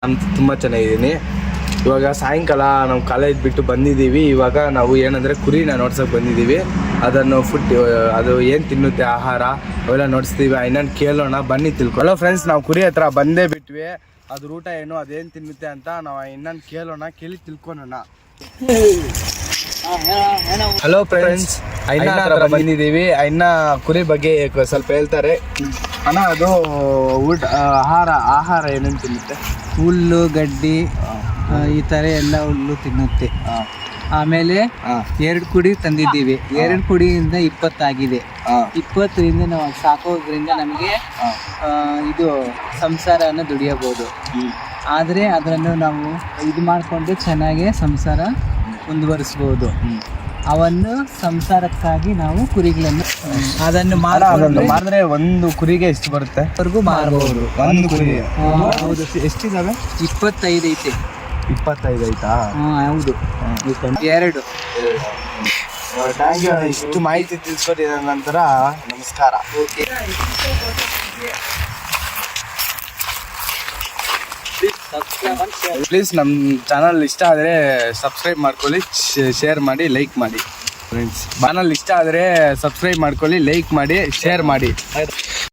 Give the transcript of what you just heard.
ನಾನು ತುಂಬ ಚೆನ್ನಾಗಿದ್ದೀನಿ. ಇವಾಗ ಸಾಯಂಕಾಲ ನಾವು ಕಾಲೇಜ್ ಬಿಟ್ಟು ಬಂದಿದ್ದೀವಿ. ಇವಾಗ ನಾವು ಏನಂದರೆ ಕುರಿನ ನೋಡ್ಸೋಕೆ ಬಂದಿದ್ದೀವಿ. ಅದನ್ನು ಅದು ಏನು ತಿನ್ನುತ್ತೆ ಆಹಾರ ಅವೆಲ್ಲ ನೋಡಿಸ್ತೀವಿ. ಇನ್ನೊಂದು ಕೇಳೋಣ, ಬನ್ನಿ ತಿಳ್ಕೊ. ಹಲೋ ಫ್ರೆಂಡ್ಸ್, ನಾವು ಕುರಿ ಹತ್ರ ಬಂದೇ ಬಿಟ್ವಿ. ಅದ್ರ ಊಟ ಏನು, ಅದೇನು ತಿನ್ನುತ್ತೆ ಅಂತ ನಾವು ಇನ್ನೊಂದು ಕೇಳೋಣ, ಕೇಳಿ ತಿಳ್ಕೊಳೋಣ. ಹಲೋ ಫ್ರೆಂಡ್ಸ್, ಅಣ್ಣ ಹತ್ರ ಬಂದಿದ್ದೀವಿ. ಅಣ್ಣ ಕುರಿ ಬಗ್ಗೆ ಸ್ವಲ್ಪ ಹೇಳ್ತಾರೆ. ಅಣ್ಣ, ಅದು ಊಟ ಆಹಾರ ಏನೇನು ತಿನ್ನುತ್ತೆ? ಹುಲ್ಲು, ಗಡ್ಡಿ, ಈ ಥರ ಎಲ್ಲ ಹುಲ್ಲು ತಿನ್ನುತ್ತೆ. ಆಮೇಲೆ 2 ಕುಡಿ ತಂದಿದ್ದೀವಿ. 2 ಕುಡಿಯಿಂದ 20 ಆಗಿದೆ. 20ರಿಂದ ನಾವು ಸಾಕೋದ್ರಿಂದ ನಮಗೆ ಇದು ಸಂಸಾರನ ದುಡಿಯಬಹುದು. ಆದರೆ ಅದನ್ನು ನಾವು ಇದು ಮಾಡಿಕೊಂಡು ಚೆನ್ನಾಗಿ ಸಂಸಾರ ಮುಂದುವರಿಸ್ಬೋದು. ಅವನ್ನು ಸಂಸಾರಕ್ಕಾಗಿ ನಾವು ಕುರಿಗಳನ್ನು ಅದನ್ನು ಮಾಡಿದ್ರೆ ಒಂದು ಕುರಿಗೆ ಎಷ್ಟು ಬರುತ್ತೆ? ಮಾರಬಹುದು. ಒಂದು ಕುರಿ ಹೌದು. ಎಷ್ಟಿದಾವೆ? 25 ಐತೆ. 25 ಐತಾ? ಹೌದು. 2. ಇಷ್ಟು ಮಾಹಿತಿ ತಿಳಿಸ್ಕೊಟ್ಟಿದ ನಂತರ ನಮಸ್ಕಾರ. ಪ್ಲೀಸ್ ನಮ್ಮ ಚಾನಲ್ ಇಷ್ಟ ಆದರೆ ಸಬ್ಸ್ಕ್ರೈಬ್ ಮಾಡ್ಕೊಳ್ಳಿ, ಶೇರ್ ಮಾಡಿ, ಲೈಕ್ ಮಾಡಿ. ಫ್ರೆಂಡ್ಸ್, ಚಾನಲ್ ಇಷ್ಟ ಆದರೆ ಸಬ್ಸ್ಕ್ರೈಬ್ ಮಾಡ್ಕೊಳ್ಳಿ, ಲೈಕ್ ಮಾಡಿ, ಶೇರ್ ಮಾಡಿ.